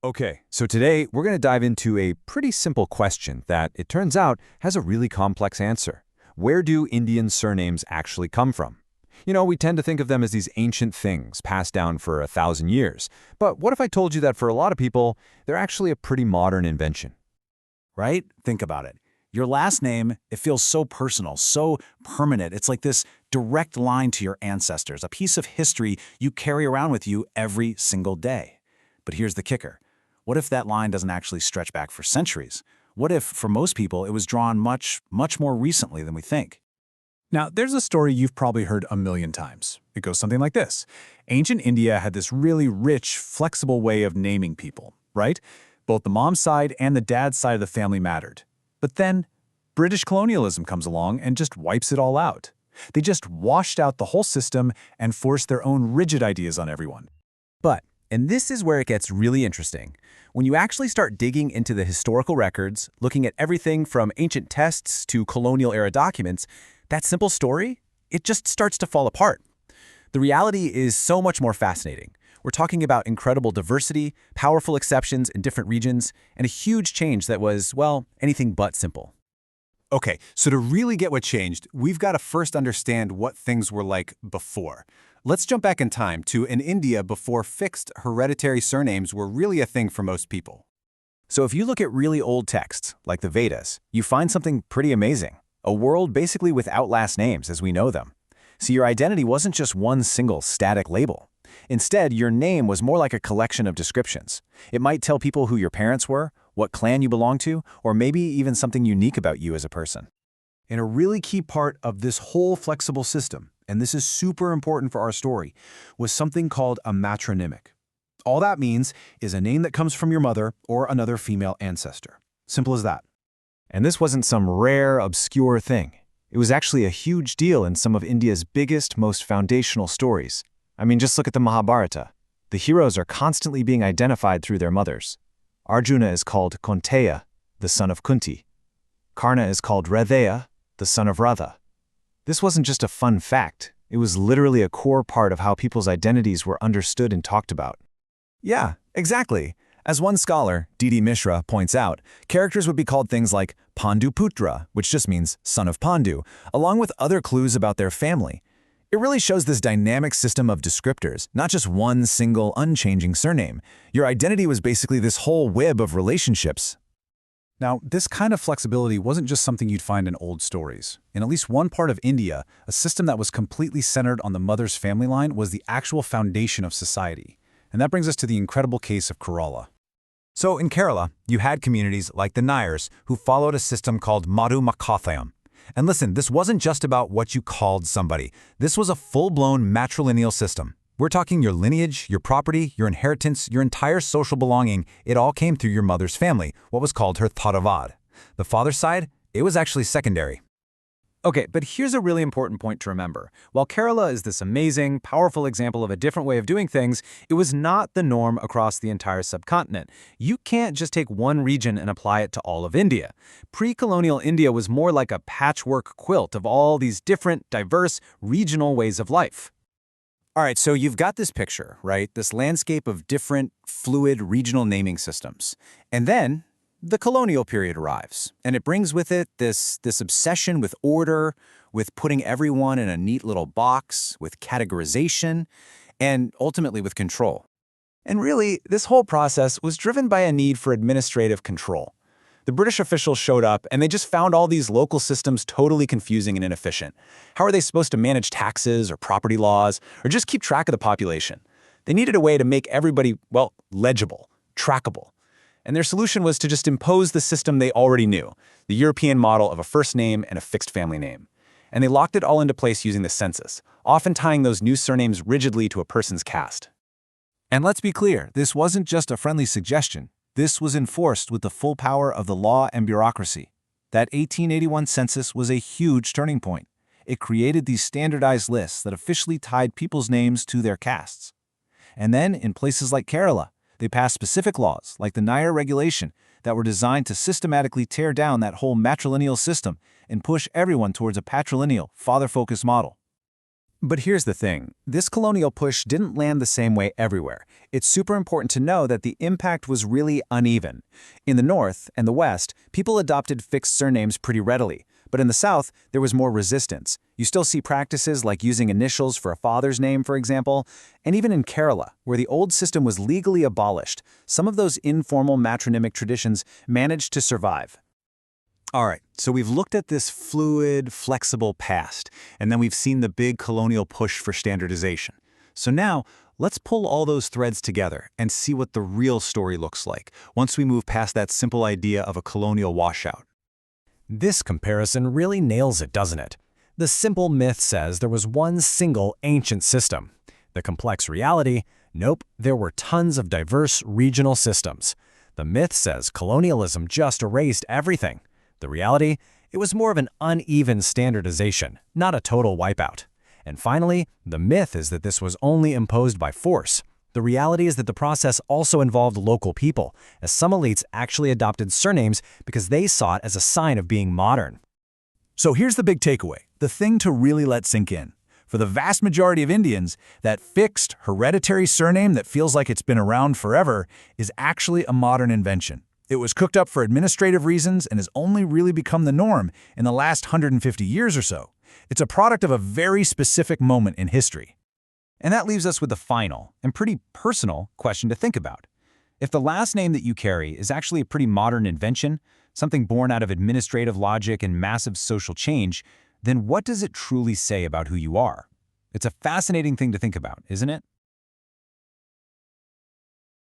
Okay, so today we're going to dive into a pretty simple question that, it turns out, has a really complex answer. Where do Indian surnames actually come from? We tend to think of them as these ancient things passed down for 1,000 years. But what if I told you that for a lot of people, they're actually a pretty modern invention? Right? Think about it. Your last name, it feels so personal, so permanent. It's like this direct line to your ancestors, a piece of history you carry around with you every single day. But here's the kicker. What if that line doesn't actually stretch back for centuries? What if, for most people, it was drawn much, much more recently than we think? Now, there's a story you've probably heard a million times. It goes something like this. Ancient India had this really rich, flexible way of naming people, right? Both the mom's side and the dad's side of the family mattered. But then, British colonialism comes along and just wipes it all out. They just washed out the whole system and forced their own rigid ideas on everyone. And this is where it gets really interesting. When you actually start digging into the historical records, looking at everything from ancient texts to colonial-era documents, that simple story, it just starts to fall apart. The reality is so much more fascinating. We're talking about incredible diversity, powerful exceptions in different regions, and a huge change that was, well, anything but simple. Okay, so to really get what changed, we've got to first understand what things were like before. Let's jump back in time to in India before fixed hereditary surnames were really a thing for most people. So if you look at really old texts, like the Vedas, you find something pretty amazing. A world basically without last names as we know them. So your identity wasn't just one single static label. Instead, your name was more like a collection of descriptions. It might tell people who your parents were, what clan you belong to, or maybe even something unique about you as a person. And a really key part of this whole flexible system, and this is super important for our story, was something called a matronymic. All that means is a name that comes from your mother or another female ancestor. Simple as that. And this wasn't some rare, obscure thing. It was actually a huge deal in some of India's biggest, most foundational stories. I mean, just look at the Mahabharata. The heroes are constantly being identified through their mothers. Arjuna is called Kaunteya, the son of Kunti. Karna is called Radheya, the son of Radha. This wasn't just a fun fact. It was literally a core part of how people's identities were understood and talked about. Yeah, exactly. As one scholar, D.D. Mishra, points out, characters would be called things like Pandu Putra, which just means son of Pandu, along with other clues about their family. It really shows this dynamic system of descriptors, not just one single unchanging surname. Your identity was basically this whole web of relationships. Now, this kind of flexibility wasn't just something you'd find in old stories. In at least one part of India, a system that was completely centered on the mother's family line was the actual foundation of society. And that brings us to the incredible case of Kerala. So in Kerala, you had communities like the Nayars who followed a system called matronymic-dominant. And listen, this wasn't just about what you called somebody. This was a full-blown matrilineal system. We're talking your lineage, your property, your inheritance, your entire social belonging. It all came through your mother's family, what was called her Tharavad. The father's side, it was actually secondary. Okay, but here's a really important point to remember. While Kerala is this amazing, powerful example of a different way of doing things, it was not the norm across the entire subcontinent. You can't just take one region and apply it to all of India. Pre-colonial India was more like a patchwork quilt of all these different, diverse, regional ways of life. All right, so you've got this picture, right? This landscape of different, fluid, regional naming systems. And then the colonial period arrives, and it brings with it this obsession with order, with putting everyone in a neat little box, with categorization, and ultimately with control. And really, this whole process was driven by a need for administrative control. The British officials showed up, and they just found all these local systems totally confusing and inefficient. How are they supposed to manage taxes or property laws, or just keep track of the population? They needed a way to make everybody, well, legible, trackable. And their solution was to just impose the system they already knew, the European model of a first name and a fixed family name. And they locked it all into place using the census, often tying those new surnames rigidly to a person's caste. And let's be clear, this wasn't just a friendly suggestion. This was enforced with the full power of the law and bureaucracy. That 1881 census was a huge turning point. It created these standardized lists that officially tied people's names to their castes. And then, in places like Kerala, they passed specific laws, like the Nayar regulation, that were designed to systematically tear down that whole matrilineal system and push everyone towards a patrilineal, father-focused model. But here's the thing. This colonial push didn't land the same way everywhere. It's super important to know that the impact was really uneven. In the North and the West, people adopted fixed surnames pretty readily. But in the South, there was more resistance. You still see practices like using initials for a father's name, for example. And even in Kerala, where the old system was legally abolished, some of those informal matronymic traditions managed to survive. All right, so we've looked at this fluid, flexible past, and then we've seen the big colonial push for standardization. So now, let's pull all those threads together and see what the real story looks like once we move past that simple idea of a colonial washout. This comparison really nails it, doesn't it? The simple myth says there was one single ancient system. The complex reality, nope, there were tons of diverse regional systems. The myth says colonialism just erased everything. The reality, it was more of an uneven standardization, not a total wipeout. And finally, the myth is that this was only imposed by force. The reality is that the process also involved local people, as some elites actually adopted surnames because they saw it as a sign of being modern. So here's the big takeaway, the thing to really let sink in. For the vast majority of Indians, that fixed, hereditary surname that feels like it's been around forever is actually a modern invention. It was cooked up for administrative reasons and has only really become the norm in the last 150 years or so. It's a product of a very specific moment in history. And that leaves us with the final and pretty personal question to think about. If the last name that you carry is actually a pretty modern invention, something born out of administrative logic and massive social change, then what does it truly say about who you are? It's a fascinating thing to think about, isn't it?